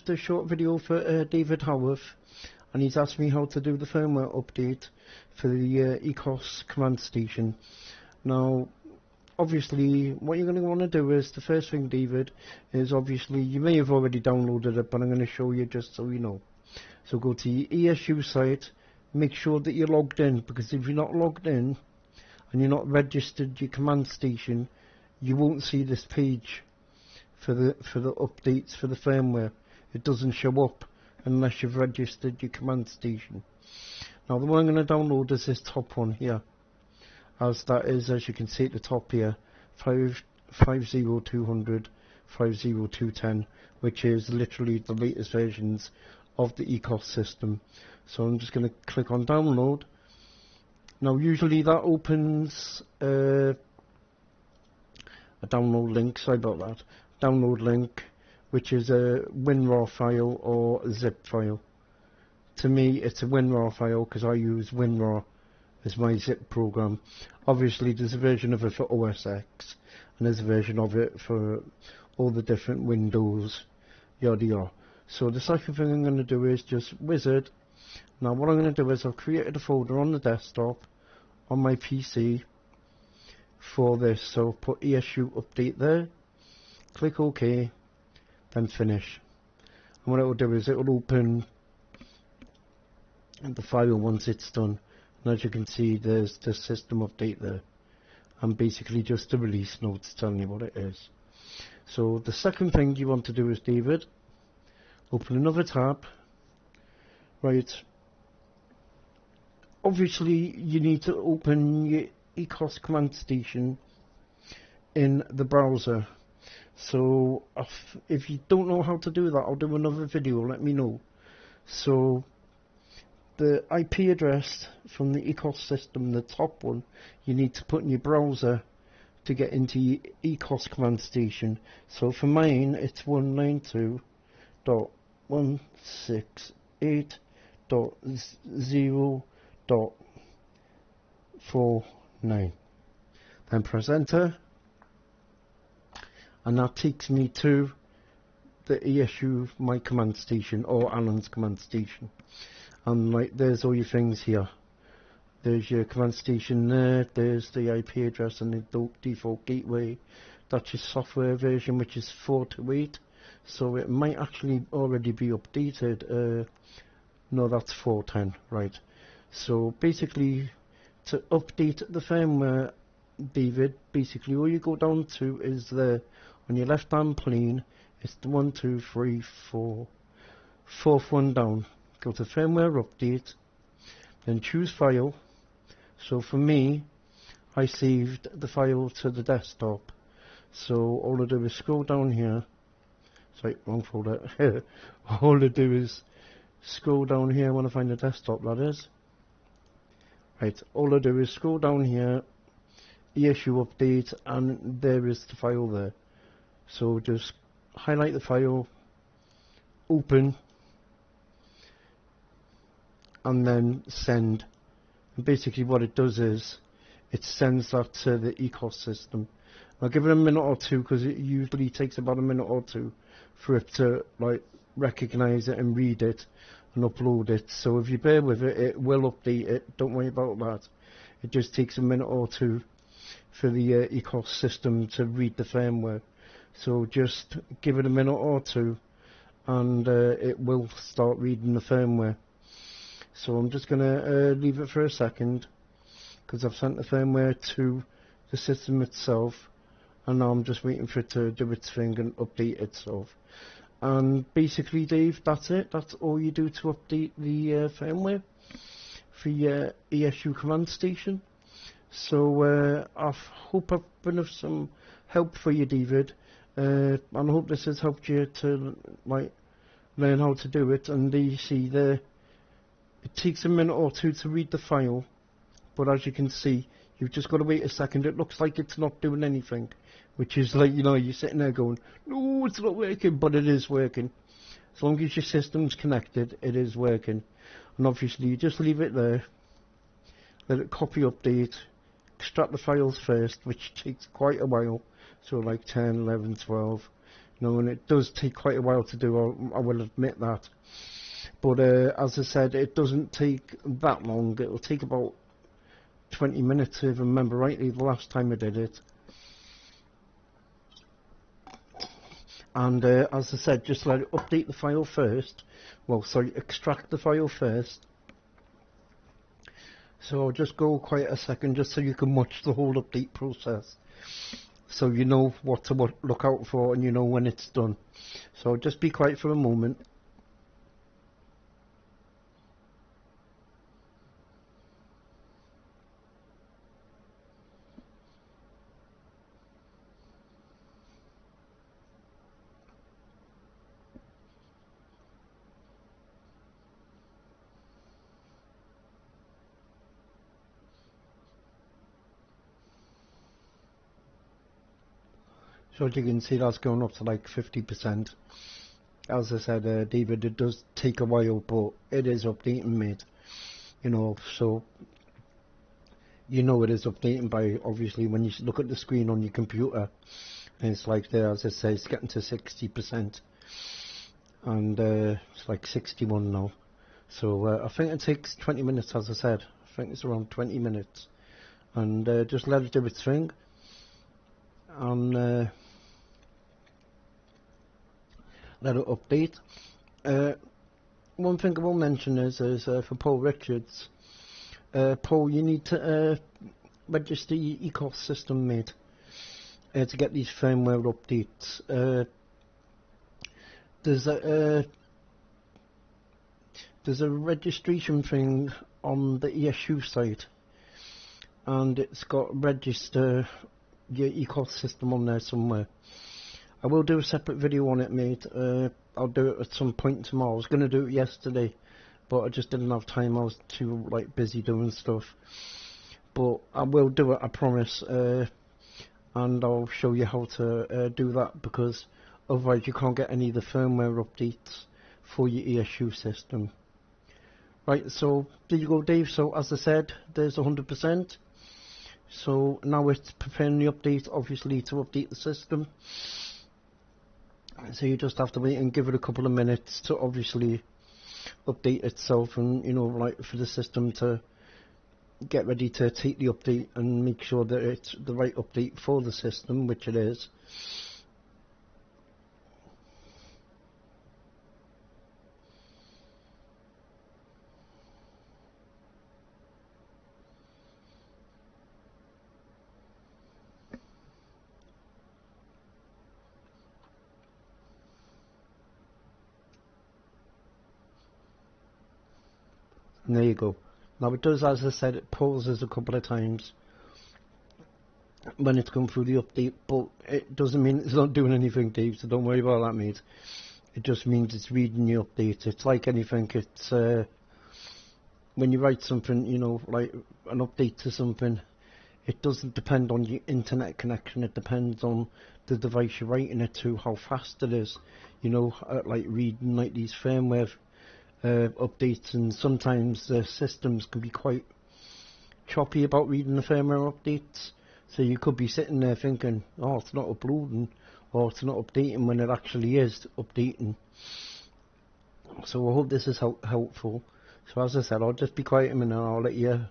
just a short video for David Howarth, and he's asked me how to do the firmware update for the ECOS command station. Now, obviously, what you're going to want to do is, the first thing, David, is obviously, you may have already downloaded it, but I'm going to show you just so you know. So go to your ESU site, make sure that you're logged in, because if you're not logged in, and you're not registered your command station, you won't see this page for the updates for the firmware. It doesn't show up unless you've registered your command station. Now the one I'm going to download is this top one here, as that is, as you can see at the top here, 50200 50210, which is literally the latest versions of the ECOS system. So I'm just going to click on download. Now usually that opens a download link, sorry about that, download link, which is a WinRAR file or a zip file. To me it's a WinRAR file because I use WinRAR as my zip program. Obviously there's a version of it for OS X and there's a version of it for all the different Windows, yada yada. So the second thing I'm going to do is just wizard. Now what I'm going to do is I've created a folder on the desktop on my PC for this, so put ESU update there, click OK, then finish. And what it will do is it will open the file once it's done, and as you can see there's the system update there, and basically just the release notes telling you what it is. So the second thing you want to do is, David, open another tab. Right, obviously you need to open your ECOS command station in the browser. So if you don't know how to do that, I'll do another video, let me know. So the IP address from the ECOS system, the top one, you need to put in your browser to get into your ECOS command station. So for mine it's 192.168.0.49. Then press enter, and that takes me to the ESU, my command station, or Alan's command station. And like, there's all your things here. There's your command station there, there's the IP address and the default gateway. That's your software version, which is 428. So it might actually already be updated. No, that's 410, right. So basically, to update the firmware, David, basically all you go down to is the, on your left hand plane, it's the 1, 2, 3, 4, fourth one down. Go to firmware update, then choose file. So for me, I saved the file to the desktop. So all I do is scroll down here. Sorry, wrong folder. All I do is scroll down here when I find the desktop, that is. Right, all I do is scroll down here, ESU update, and there is the file there. So just highlight the file, open, and then send. And basically what it does is it sends that to the ECOS system. I'll give it a minute or two because it usually takes about a minute or two for it to like recognize it and read it and upload it. So if you bear with it, it will update it. Don't worry about that. It just takes a minute or two for the ECOS system to read the firmware. So just give it a minute or two and it will start reading the firmware. So I'm just going to leave it for a second because I've sent the firmware to the system itself, and now I'm just waiting for it to do its thing and update itself. And basically, Dave, that's it. That's all you do to update the firmware for your ESU command station. So I hope I've been of some help for you, David, and I hope this has helped you to like learn how to do it. And you see there, it takes a minute or two to read the file, but as you can see, you've just got to wait a second. It looks like it's not doing anything, which is like, you know, you're sitting there going, no, it's not working, but it is working. As long as your system's connected, it is working. And obviously, you just leave it there, let it copy update, extract the files first, which takes quite a while, so like 10, 11, 12. You know, and it does take quite a while to do, I will admit that. But as I said, it doesn't take that long. It'll take about 20 minutes, if I remember rightly, the last time I did it. And as I said, just let it update the file first. Well, sorry, extract the file first. So I'll just go quite a second just so you can watch the whole update process. So you know what to look out for and you know when it's done. So just be quiet for a moment. So as you can see, that's going up to like 50%. As I said, David, it does take a while, but it is updating, mate. You know, so you know it is updating by, obviously, when you look at the screen on your computer, and it's like there, as I say, it's getting to 60%, and it's like 61 now. So I think it takes 20 minutes, as I said. I think it's around 20 minutes, and just let it do its thing, and let it update. One thing I will mention is for Paul Richards. Paul, you need to register your ecosystem, mate, to get these firmware updates. There's a registration thing on the ESU site, and it's got register your ecosystem on there somewhere. I will do a separate video on it, mate. I'll do it at some point tomorrow. I was going to do it yesterday, but I just didn't have time. I was too busy doing stuff. But I will do it, I promise. And I'll show you how to do that, because otherwise you can't get any of the firmware updates for your ESU system. Right, so there you go, Dave. So as I said, there's 100%. So now it's preparing the update, obviously, to update the system. So you just have to wait and give it a couple of minutes to obviously update itself, and you know, for the system to get ready to take the update and make sure that it's the right update for the system, which it is. And there you go. Now it does, as I said, it pauses a couple of times when it's going through the update, but it doesn't mean it's not doing anything, Dave, so don't worry about that, mate. It just means it's reading the update. It's like anything. It's when you write something, you know, like an update to something, it doesn't depend on your internet connection. It depends on the device you're writing it to, how fast it is. You know, like reading like these firmware updates, and sometimes the systems can be quite choppy about reading the firmware updates. So you could be sitting there thinking, oh, it's not uploading, or it's not updating, when it actually is updating. So I hope this is helpful. So as I said, I'll just be quiet a minute, and I'll let you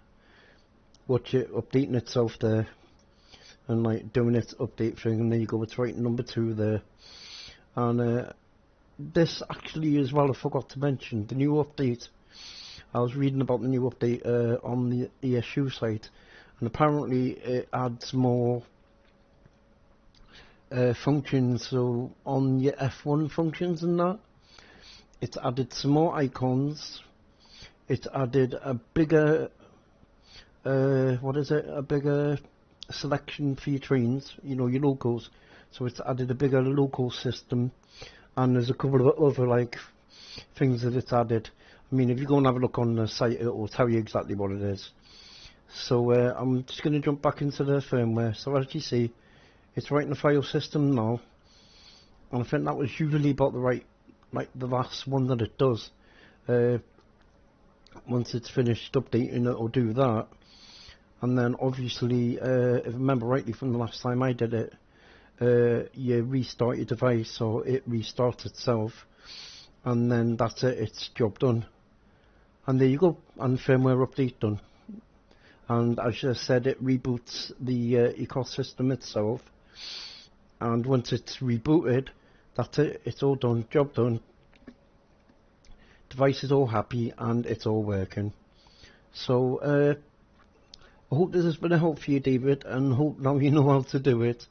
watch it updating itself there, and like doing its update thing. And there you go, it's writing number 2 there. And this actually as well, I forgot to mention the new update. I was reading about the new update on the ESU site, and apparently it adds more functions. So on your F1 functions and that, it's added some more icons. It's added a bigger a bigger selection for your trains, you know, your locals. So it's added a bigger local system, and there's a couple of other like things that it's added. I mean, if you go and have a look on the site, it will tell you exactly what it is. So I'm just going to jump back into the firmware. So as you see, it's writing the file system now, and I think that was usually about the last one that it does. Once it's finished updating, it'll do that. And then obviously, if I remember rightly from the last time I did it, you restart your device, or it restarts itself, and then that's it, it's job done. And there you go, and firmware update done. And as I said, it reboots the ecosystem itself, and once it's rebooted, that's it, it's all done, job done, device is all happy, and it's all working. So I hope this has been a help for you, David, and hope now you know how to do it.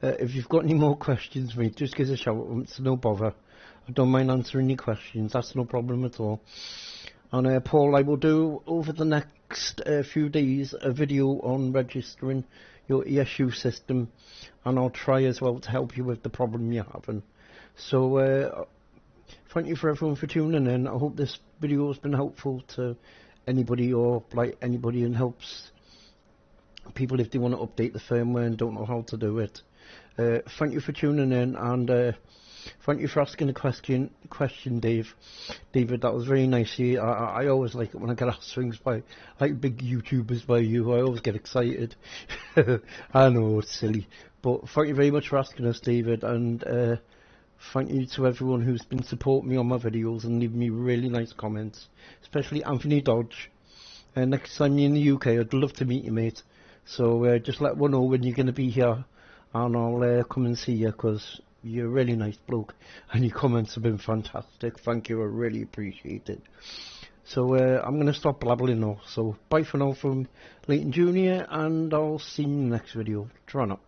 If you've got any more questions, mate, just give us a shout. It's no bother. I don't mind answering any questions. That's no problem at all. And Paul, I will do over the next few days a video on registering your ESU system, and I'll try as well to help you with the problem you're having. So thank you for everyone for tuning in. I hope this video has been helpful to anybody, or like anybody, and helps people if they want to update the firmware and don't know how to do it. Thank you for tuning in, and thank you for asking the question, David. That was very nice of you. I always like it when I get asked things by like big YouTubers by you. I always get excited. I know it's silly, but thank you very much for asking us, David, and thank you to everyone who's been supporting me on my videos and leaving me really nice comments, especially Anthony Dodge. Next time you're in the UK, I'd love to meet you, mate. So just let one know when you're going to be here, and I'll come and see you, because you're a really nice bloke, and your comments have been fantastic. Thank you, I really appreciate it. So I'm going to stop blabbling now. So bye for now from Layton Jr., and I'll see you in the next video. Try not.